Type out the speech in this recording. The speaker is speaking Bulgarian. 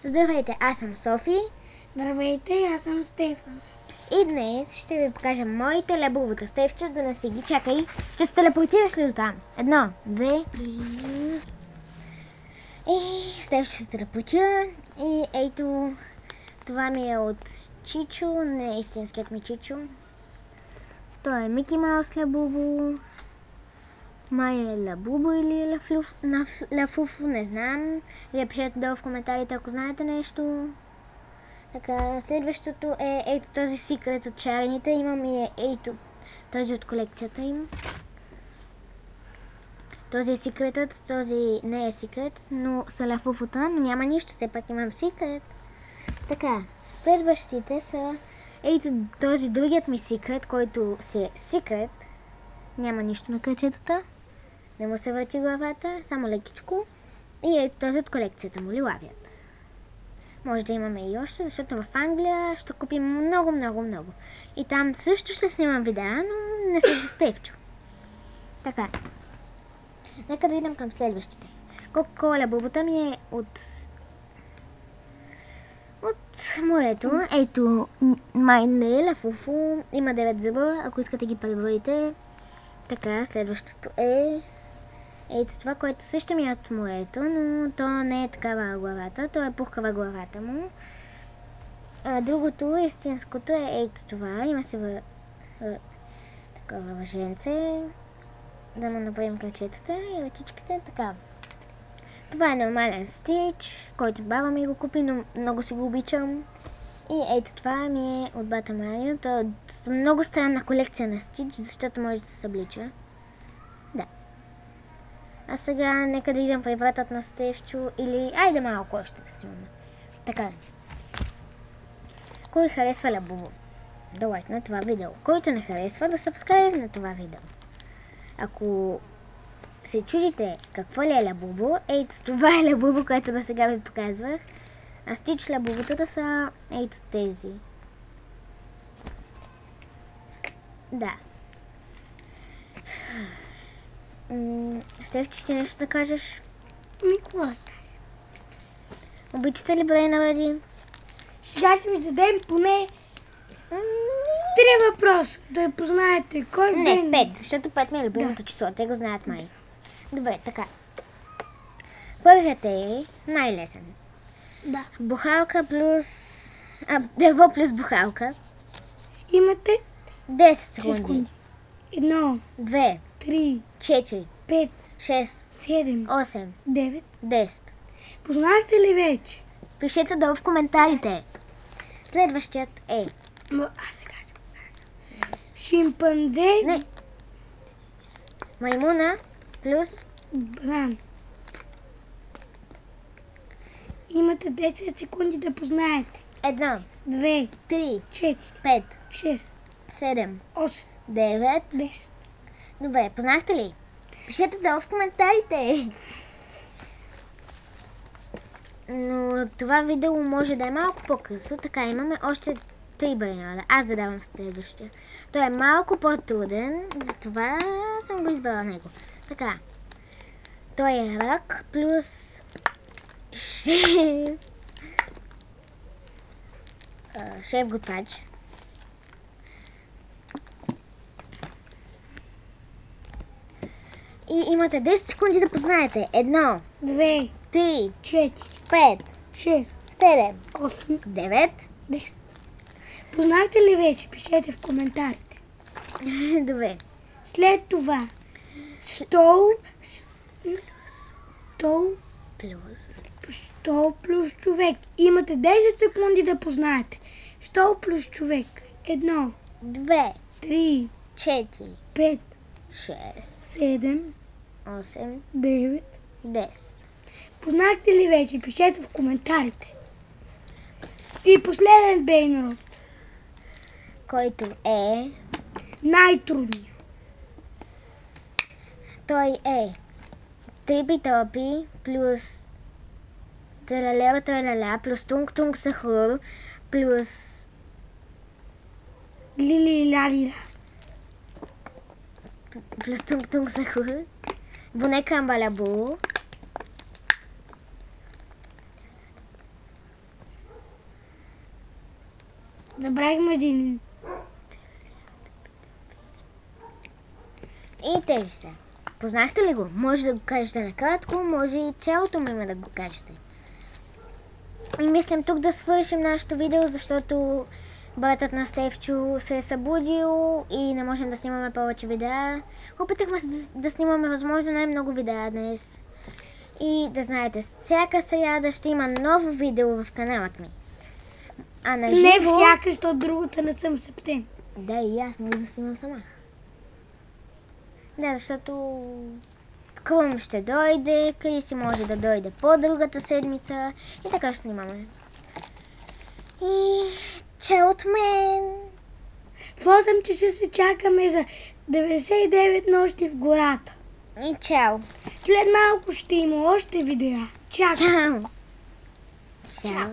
Здравейте, аз съм Софи. Здравейте, аз съм Стефан. И днес ще ви покажа моите лабубата. Стефчо, да не си ги чакай. Ще се телепортираш ли до там? 1, 2. И Стефчо се телепортира. И ето, това ми е от Чичо, не е истинският ми Чичо. Той е Мики Маус лабубо. Май е лабубо или лафуфо, не знам. Вие пишете долу в коментарите, ако знаете нещо. Така, следващото е ето този секрет от чарените. Имам и ето този от колекцията им. Този е секретът, този не е секрет, но са лафуфота, но няма нищо, все пак имам секрет. Така, следващите са ето този другият ми секрет, който си е секрет. Няма нищо на кръчетата. Не му се върти главата, само лекичко. И ето този от колекцията му, лилавият. Може да имаме и още, защото в Англия ще купим много. И там също ще снимам видеа, но не се за Стефчо. Така. Нека да идем към следващите. Кока-кола лабубата ми е от морето. Ето, май не е лафуфо. Има 9 зъба, ако искате ги преброите. Така, следващото е ето това, което също ми е от морето, но то не е такава главата, то е пухкава главата му. А другото, истинското е ето това, има си такова въженце, да му направим кръчетата и ръчичките, така. Това е нормален стич, който баба ми го купи, но много си го обичам. И ето това ми е от бата Марио, то е от много странна колекция на стич, защото може да се съблича. Да. А сега нека да идем при братът на Стефчо или айде малко още да снимаме. Така. Кой харесва лабубо? Да лайкне това видео. Който не харесва, да сабскрайб на това видео. Ако се чудите какво ли е лабубо, ето това е лабубо, което до сега ви показвах. А стич лабубата са ето тези. Да. Стефчо, ще нещо да кажеш? Никога. Обичате ли броя на ради? Сега ще ви зададем поне 3 въпроса, да познаете кой Не, ден... 5, защото 5 ми е любимото число, те го знаят май. Добре, така. Първият е най-лесен. Да. Бухалка плюс... дърво плюс бухалка. Имате 10 секунди. 1, 2, 3, 4, 5, 6, 7, 8, 9. 10. Познахте ли вече? Пишете долу в коментарите. Следващият е... Аз сега ще покажа. Шимпанзе. Не. Маймуна плюс... Бран. Имате 10 секунди да познаете. 1, 2, 3, 4, 5, 6, 7, 8, 9. 10. Добре, познахте ли? Пишете долу в коментарите. Но това видео може да е малко по-късо. Така, имаме още 3 броя. Аз задавам следващия. Той е малко по-труден, затова съм го избрала него. Така. Той е рък плюс шеф готвач. И имате 10 секунди да познаете. 1, 2, 3, 4, 5, 6, 7, 8, 9. 10. Познахте ли вече? Пишете в коментарите. Добре. След това стол плюс човек. Имате 10 секунди да познаете. Стол плюс човек. 1, 2, 3, 4, 5, 6, 7, 8, 9. 10. Познахте ли вече? Пишете в коментарите. И последен бейнрод. Който е... Най-трудният. Той е трипи-топи плюс тралалева плюс тунг-тунг сахур плюс Лили-ла-ли-ла. плюс тунг-тунг сахур, Бунека Амбалабу, Забравихме един. И тези са. Познахте ли го? Може да го кажете накратко, може и цялото му име да го кажете. И мислим тук да свършим нашето видео, защото братът на Стефчо се е събудил и не можем да снимаме повече видеа. Опитахме се да снимаме възможно най-много видеа днес. И да знаете, всяка сряда ще има ново видео в каналът ми. А на живо... Не всяка, защото другата не съм септем. Да, и аз мога да снимам сама. Да, защото Крум ще дойде, Криси може да дойде по-другата седмица и така ще снимаме. И чао от мен! В 8 часа се чакаме за 99 нощи в гората. И чао! След малко ще има още видеа. Чакай! Чао! Чао!